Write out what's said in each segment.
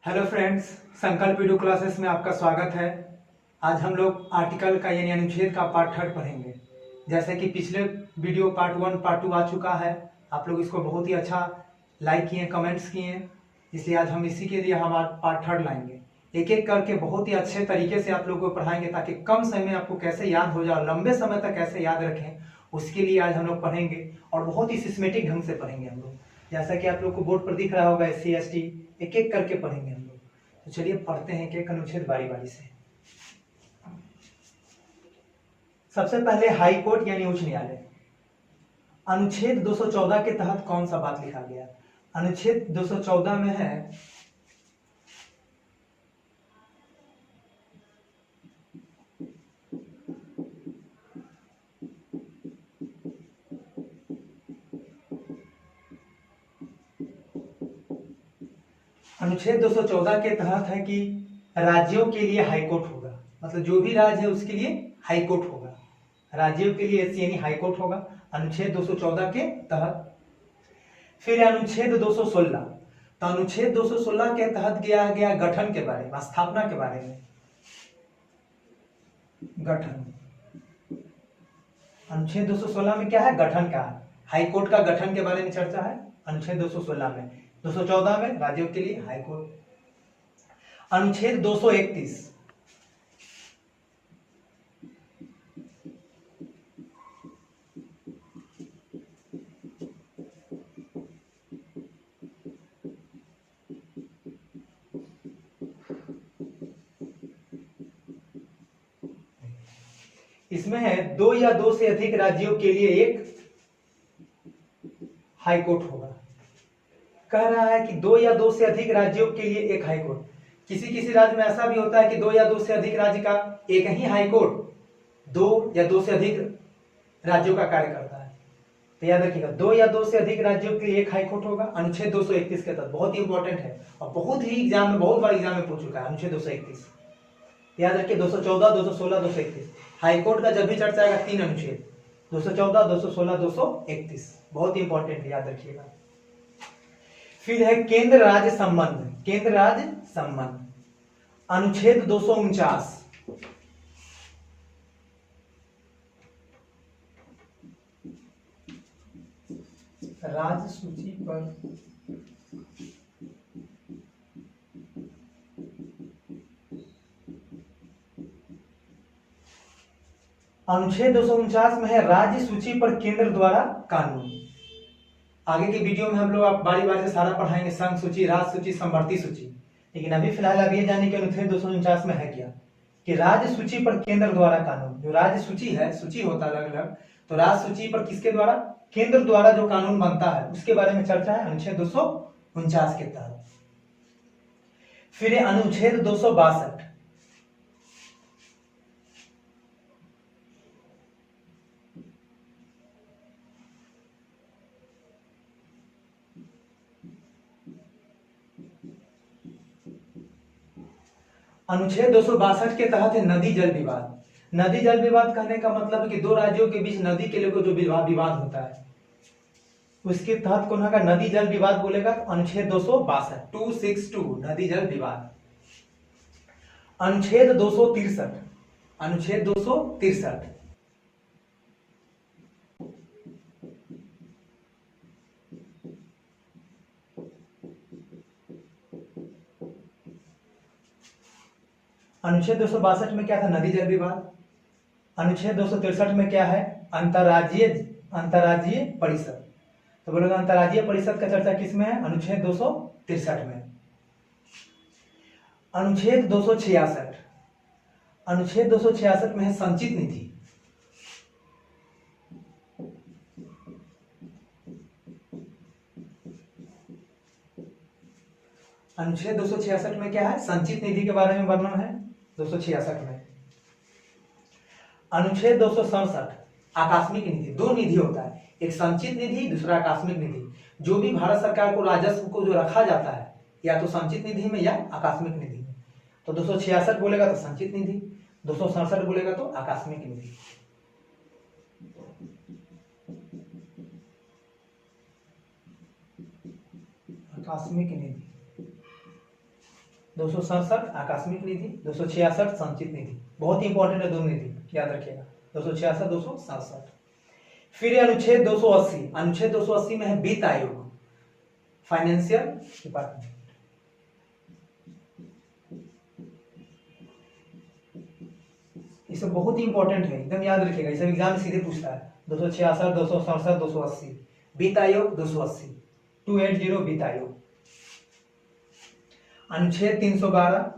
Hello friends, संकल्प video classes में आपका स्वागत है। आज हम लोग आर्टिकल का यानी अनुच्छेद का पार्ट 3 पढ़ेंगे। जैसे कि पिछले वीडियो पार्ट 1 पार्ट 2 आ चुका है, आप लोग इसको बहुत ही अच्छा लाइक किए, कमेंट्स किए, इसलिए आज हम इसी के लिए हमारा पार्ट 3 लाएंगे। एक एक करके बहुत ही अच्छे तरीके से आप लोगों को पढ़ाएंगे ताकि कम समय में आपको कैसे याद हो जाए, लंबे समय तक कैसे याद रखें, उसके लिए आज हम लोग पढ़ेंगे और बहुत ही सिस्टमेटिक ढंग से पढ़ेंगे हम लोग। जैसा कि आप लोग को बोर्ड पर दिख रहा होगा, SC ST एक एक करके पढ़ेंगे हम लोग। तो चलिए पढ़ते हैं एक अनुच्छेद बारी बारी से। सबसे पहले हाई कोर्ट यानी उच्च न्यायालय। अनुच्छेद 214 के तहत कौन सा बात लिखा गया? अनुच्छेद 214 में है अनुच्छेद 214 के तहत है कि राज्यों के लिए हाई कोर्ट होगा, मतलब जो भी राज्य है उसके लिए हाई कोर्ट होगा। राज्यों के लिए यानी हाई कोर्ट होगा अनुच्छेद 214 के तहत। फिर अनुच्छेद 216, तो अनुच्छेद 216 के तहत किया गया गठन के बारे में, स्थापना के बारे में। गठन अनुच्छेद 216 में क्या है? गठन का, हाई कोर्ट का गठन के बारे में चर्चा है अनुच्छेद 216 में। 214 में राज्यों के लिए हाई कोर्ट। अनुच्छेद 231, इसमें है दो या दो से अधिक राज्यों के लिए एक हाई कोर्ट होगा। कह रहा है कि दो या दो से अधिक राज्यों के लिए एक हाई कोर्ट। किसी किसी राज्य में ऐसा भी होता है कि दो या दो से अधिक राज्य का एक ही हाई कोर्ट दो या दो से अधिक राज्यों का कार्य करता है। तो याद रखिएगा, दो या दो से अधिक राज्यों के लिए एक हाई कोर्ट होगा अनुच्छेद 231 के तहत। बहुत ही इंपॉर्टेंट है और बहुत ही एग्जाम में, बहुत बार एग्जाम में पूछ चुका है अनुच्छेद 231। याद रखिए 214, 216, 231 हाई कोर्ट का जब भी चर्चा आएगा, 3 अनुच्छेद 214, 216, 231 बहुत ही इंपॉर्टेंट है, याद रखिएगा। फिर है केंद्र राज्य संबंध। केंद्र राज्य संबंध अनुच्छेद 249, राज्य सूची पर अनुच्छेद 249 में है राज्य सूची पर केंद्र द्वारा कानून। आगे के वीडियो में हम लोग आप बारी बारी से सारा पढ़ाएंगे, संघ सूची, राज्य सूची, समवर्ती सूची। लेकिन अभी फिलहाल आप ये जाने के अनुच्छेद 249 में है क्या कि राज्य सूची पर केंद्र द्वारा कानून। जो राज्य सूची है, सूची होता है अलग अलग, तो राज्य सूची पर किसके द्वारा? केंद्र द्वारा जो कानून बनता है उसके बारे में चर्चा है अनुच्छेद 249 के तहत। फिर अनुच्छेद 262, अनुच्छेद 262 के तहत है नदी जल विवाद। नदी जल विवाद कहने का मतलब है कि दो राज्यों के बीच नदी के लेकर जो विवाद होता है उसके तहत कौन होगा? नदी जल विवाद बोलेगा अनुच्छेद 262, 262 नदी जल विवाद। अनुच्छेद 263, अनुच्छेद 263 अनुच्छेद 262 में क्या था? नदी जल विवाद। अनुच्छेद 263 में क्या है? अंतर्राज्यीय अंतर्राज्यीय परिषद। तो बोलेगा अंतर्राज्यीय परिषद का चर्चा किसमें है? अनुच्छेद 263 में। अनुच्छेद 266, अनुच्छेद 266 में है संचित निधि। अनुच्छेद 266 में क्या है? संचित निधि के बारे में वर्णन है 266 में। अनुच्छेद 267 आकस्मिक निधि। दो निधि होता है, एक संचित निधि, दूसरा आकस्मिक निधि। जो भी भारत सरकार को राजस्व को जो रखा जाता है या तो संचित निधि में या आकस्मिक निधि में। तो 266 बोलेगा तो संचित निधि, 267 बोलेगा तो आकस्मिक निधि। आकस्मिक निधि 267 आकस्मिक निधि, 266 संचित निधि। बहुत ही इंपॉर्टेंट है दोनों निधि, याद रखिएगा 266 267। फिर अनुच्छेद 280, अनुच्छेद 280 में है वित्त आयोग, फाइनेंशियल डिपार्टमेंट। ये सब बहुत ही इंपॉर्टेंट है, एकदम याद रखिएगा, ये सब एग्जाम में सीधे पूछता है। 266 267 280, वित्त आयोग 280, 280 वित्त आयोग। अनुच्छेद 312,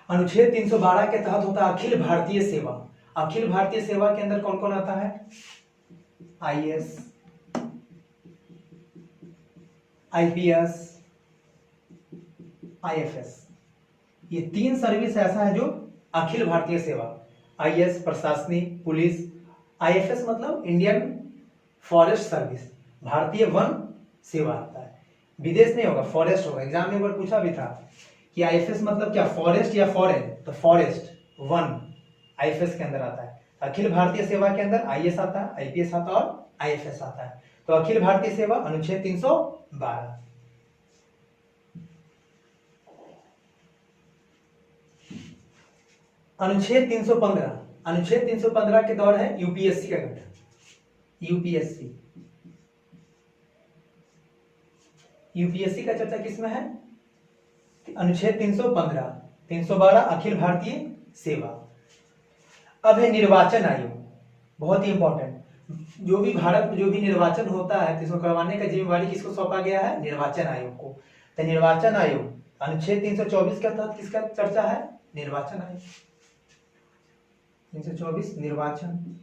अनुच्छेद 312 के तहत होता है अखिल भारतीय सेवा। अखिल भारतीय सेवा के अंदर कौन कौन आता है? आईएएस, आईपीएस, आईएफएस, ये 3 सर्विस ऐसा है जो अखिल भारतीय सेवा, आईएएस प्रशासनिक पुलिस, आईएफएस मतलब इंडियन फॉरेस्ट सर्विस, भारतीय वन सेवा आता है। विदेश नहीं होगा, फॉरेस्ट होगा। एग्जाम में एक बार पूछा भी था कि आईएफएस मतलब क्या, फॉरेस्ट या फॉरेन, तो फॉरेस्ट वन आईएफएस के अंदर आता है। अखिल भारतीय सेवा के अंदर आईएएस आता है, आईपीएस आता है और आईएफएस आता है। तो अखिल भारतीय सेवा अनुच्छेद 312। अनुच्छेद 315, अनुच्छेद 315 के दौर है यूपीएससी का गठन। यूपीएससी, यूपीएससी का चर्चा किसमें है? अनुच्छेद 315, 312 अखिल भारतीय सेवा। अब है निर्वाचन आयोग, बहुत ही इंपॉर्टेंट। जो भी भारत में जो भी निर्वाचन होता है तो इसको करवाने का जिम्मेवारी किसको सौंपा गया है? निर्वाचन आयोग को। तो निर्वाचन आयोग अनुच्छेद 324 के तहत किसका चर्चा है? निर्वाचन आयोग। 324 निर्वाचन,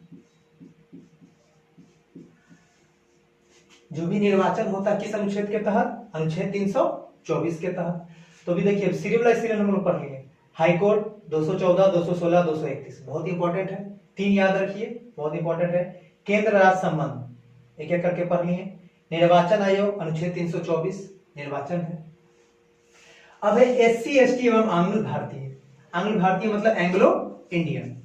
जो भी निर्वाचन होता है किस अनुच्छेद के तहत? अनुच्छेद 324 के तहत। तो भी देखिए सीरियल नंबर पढ़ लिए, हाई कोर्ट 214 216 231, बहुत इंपॉर्टेंट है, 3 याद रखिए, बहुत इंपॉर्टेंट है। केंद्र राज्य संबंध एक एक करके पढ़ लिए। निर्वाचन आयोग अनुच्छेद 324 निर्वाचन है। अब है एससी एसटी एवं आंग्ल भारतीय। आंग्ल भारतीय मतलब एंग्लो इंडियन,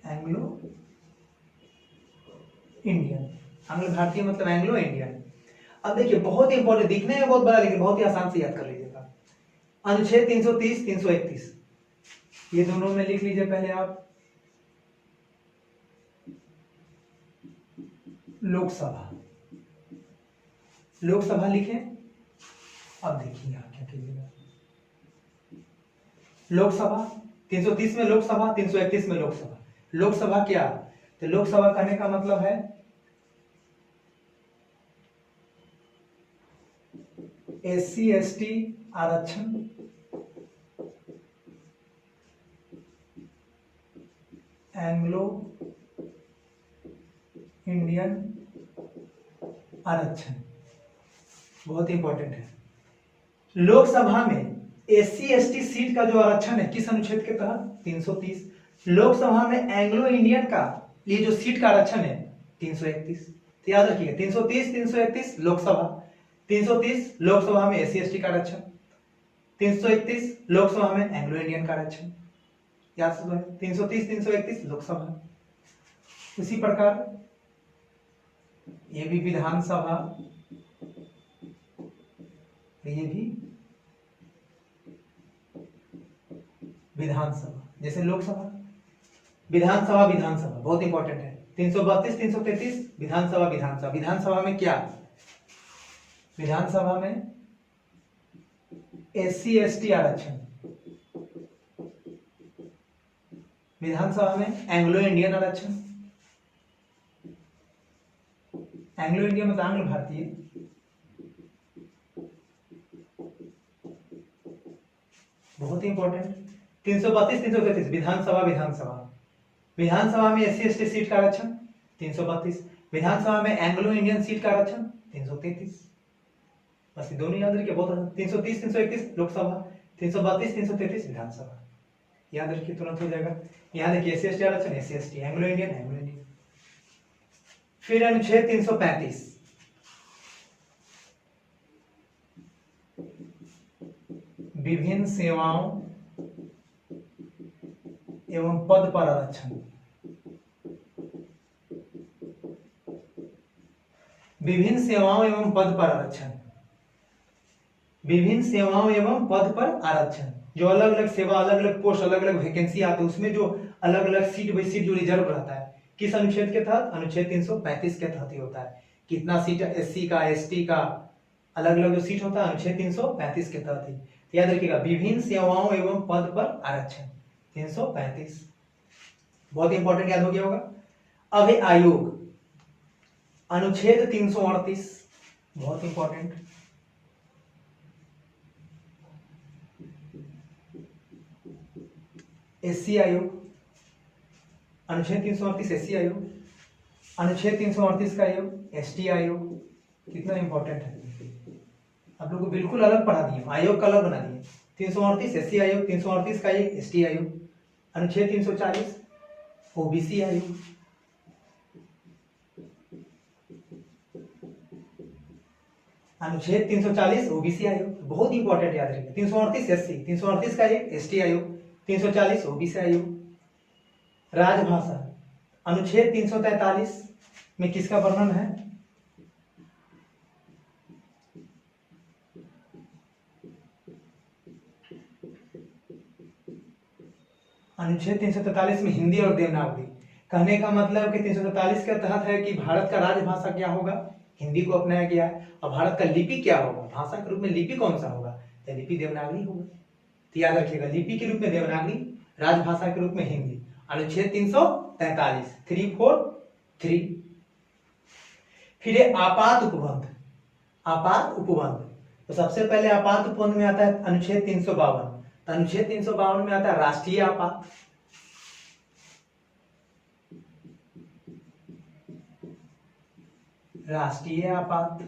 एंग्लो इंडियन, आंग्ल भारतीय मतलब एंग्लो इंडियन। अब देखिए बहुत ही इंपॉर्टेंट, दिखने में बहुत बड़ा लेकिन बहुत ही आसान से याद कर लीजिएगा। अनुच्छेद 330 331, ये दोनों में लिख लीजिए पहले आप। लोकसभा, लोकसभा लिखें। अब देखिए आप क्या कीजिएगा, लोकसभा 330 में लोकसभा, 331 में लोकसभा। लोकसभा क्या? तो लोकसभा कहने का मतलब है एससी एसटी आरक्षण, एंग्लो इंडियन आरक्षण, बहुत इंपॉर्टेंट है। लोकसभा में एससी एसटी सीट का जो आरक्षण है किस अनुच्छेद के तहत? 330। लोकसभा में एंग्लो इंडियन का ये जो सीट का आरक्षण है 331। तो याद रखिएगा 330 331 लोकसभा, 330 लोकसभा में एससी एसटी का आरक्षण, 331 लोकसभा में एंग्लो इंडियन का आरक्षण। याद से 330 331 लोकसभा। उसी प्रकार ये भी विधानसभा, ये भी विधानसभा, जैसे लोकसभा विधानसभा, विधानसभा बहुत इंपॉर्टेंट है। 332 333 विधानसभा, विधानसभा। विधानसभा में क्या? विधानसभा में एससी एसटी आरक्षण, विधानसभा में एंग्लो इंडियन आरक्षण, एंग्लो इंडियन मतलब आंग्ल भारतीय, बहुत इंपॉर्टेंट। 332 333 विधानसभा, विधानसभा। विधानसभा में एससी एसटी सीट का आरक्षण 332, विधानसभा में एंग्लो इंडियन सीट का आरक्षण 333। बस ये दोनों याद रखिए, बहुत 330 331 लोकसभा, 332 333 विधानसभा, याद रखिए तुरंत हो जाएगा। यहाँ देखिए एससी एसटी आरक्षण, SC ST, Anglo Indian, Anglo Indian. फिर अनुच्छेद 335, विभिन्न सेवाओं एवं पद पर आरक्षण। विभिन्न सेवाओं एवं पद पर आरक्षण। विभिन्न सेवाओं एवं पद पर आरक्षण, जो अलग अलग सेवा, अलग अलग पोस्ट, अलग अलग वैकेंसी आते हैं, उसमें जो अलग अलग सीट बाई सीट जो रिजर्व रहता है, किस अनुच्छेद के तहत? अनुच्छेद 335 के तहत ही होता है। कितना सीट एससी का, एसटी का, अलग अलग जो सीट होता है अनुच्छेद 335 के तहत ही। याद रखिएगा, विभिन्न सेवाओं एवं पद पर आरक्षण 335, बहुत इंपॉर्टेंट, याद हो गया होगा। अब है आयोग, अनुच्छेद 338, बहुत इंपॉर्टेंट। एससी आयोग, अनुच्छेद 338 एससी आयोग, अनुच्छेद 338 का आयोग एसटी आयोग। कितना इंपॉर्टेंट है, आप लोग को बिल्कुल अलग पढ़ा दिए, आयोग का अलग बना दिए। 338 एससी आयोग, 338 का आयोग एसटी आयोग, अनुच्छेद 340 ओबीसी आयोग, अनुच्छेद 340 ओबीसी आयोग, बहुत इंपॉर्टेंट, याद रखिए। 338 एससी, 338 का आयोग एसटी आयोग, 340 ओबीसी आयोग। राजभाषा, अनुच्छेद 343 में किसका वर्णन है? अनुच्छेद 343 में हिंदी और देवनागरी। कहने का मतलब कि 343 के तहत है कि भारत का राजभाषा क्या होगा? हिंदी को अपनाया गया है। और भारत का लिपि क्या होगा? भाषा के रूप में लिपि कौन सा होगा? तो लिपि देवनागरी होगा। तो याद रखिएगा, लिपि के रूप में देवनागरी, राजभाषा के रूप में हिंदी। अनुच्छेद 343 343। फिर है आपात उपबंध। आपात उपबंध, तो सबसे पहले आपात उपबंध में आता है अनुच्छेद 352। तो अनुच्छेद 352 में आता है राष्ट्रीय आपात। राष्ट्रीय आपात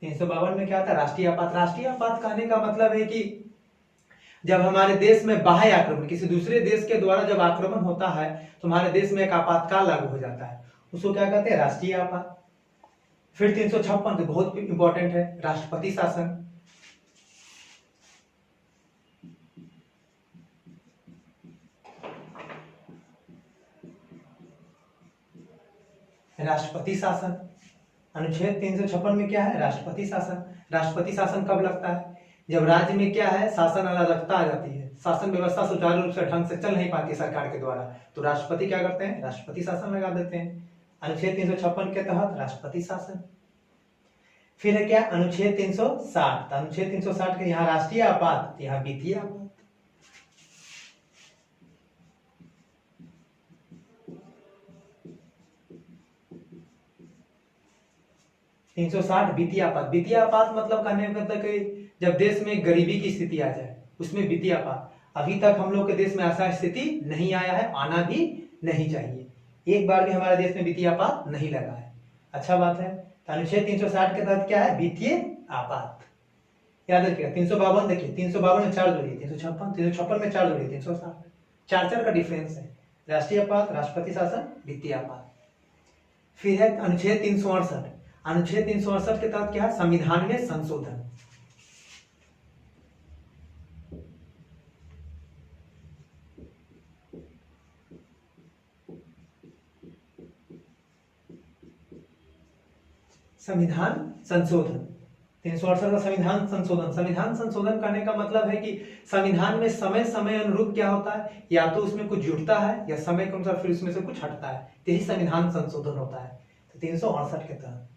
352 में क्या आता है? राष्ट्रीय आपात। राष्ट्रीय आपात कहने का मतलब है कि जब हमारे देश में बाह्य आक्रमण, किसी दूसरे देश के द्वारा जब आक्रमण होता है तो हमारे देश में एक आपातकाल लागू हो जाता है, उसको क्या कहते हैं? राष्ट्रीय आपात। फिर 356 बहुत इंपॉर्टेंट है, राष्ट्रपति शासन। राष्ट्रपति शासन, अनुच्छेद 356 में क्या है? राष्ट्रपति शासन। राष्ट्रपति शासन कब लगता है? जब राज्य में क्या है? शासन अराजकता आ जाती है, शासन व्यवस्था सुचारू रूप से ढंग से चल नहीं पाती सरकार के द्वारा, तो राष्ट्रपति क्या करते हैं? राष्ट्रपति शासन लगा देते हैं। अनुच्छेद 356 के तहत राष्ट्रपति शासन। फिर है क्या? अनुच्छेद 360। अनुच्छेद 360 के यहाँ राष्ट्रीय आपात, यहाँ वित्तीय आपात। 360 वित्तीय आपात। वित्तीय आपात मतलब कहने का मतलब कि जब देश में गरीबी की स्थिति आ जाए, उसमें वित्तीय आपात। अभी तक हम लोग के देश में ऐसा स्थिति नहीं आया है, आना भी नहीं चाहिए। एक बार भी हमारे देश में वित्तीय आपात नहीं लगा है, अच्छा बात है। तो अनुच्छेद 360 के तहत क्या है? वित्तीय आपात। याद रखिएगा। 352 देखिए, 352 में 4 जोड़िए, 356, 356 में 4 जोड़िए, 360, 4 का डिफरेंस है। राष्ट्रीय आपात, राष्ट्रपति शासन, वित्तीय आपात। फिर है अनुच्छेद 368। अनुच्छेद 368 के तहत क्या है? संविधान में संशोधन। संविधान संशोधन 368 का संविधान संशोधन। संविधान संशोधन करने का मतलब है कि संविधान में समय समय अनुरूप क्या होता है, या तो उसमें कुछ जुड़ता है या समय के अनुसार फिर उसमें से कुछ हटता है, यही संविधान संशोधन होता है। तो 368 के तहत।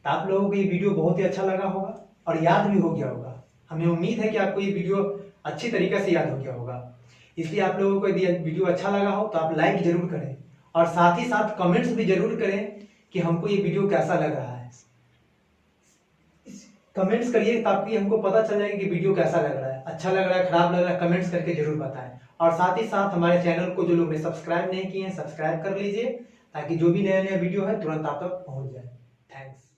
तो आप लोगों को ये वीडियो बहुत ही अच्छा लगा होगा और याद भी हो गया होगा। हमें उम्मीद है कि आपको ये वीडियो अच्छी तरीके से याद हो गया होगा। इसलिए आप लोगों को यदि वीडियो अच्छा लगा हो तो आप लाइक जरूर करें और साथ ही साथ कमेंट्स भी जरूर करें कि हमको ये वीडियो कैसा लग रहा है। कमेंट्स करिए ताकि हमको पता चल जाएगा कि वीडियो कैसा लग रहा है, अच्छा लग रहा है, खराब लग रहा है, कमेंट्स करके जरूर बताएं। और साथ ही साथ हमारे चैनल को जो लोग सब्सक्राइब नहीं किए हैं, सब्सक्राइब कर लीजिए ताकि जो भी नया नया वीडियो है तुरंत आप तक पहुंच जाए। थैंक्स।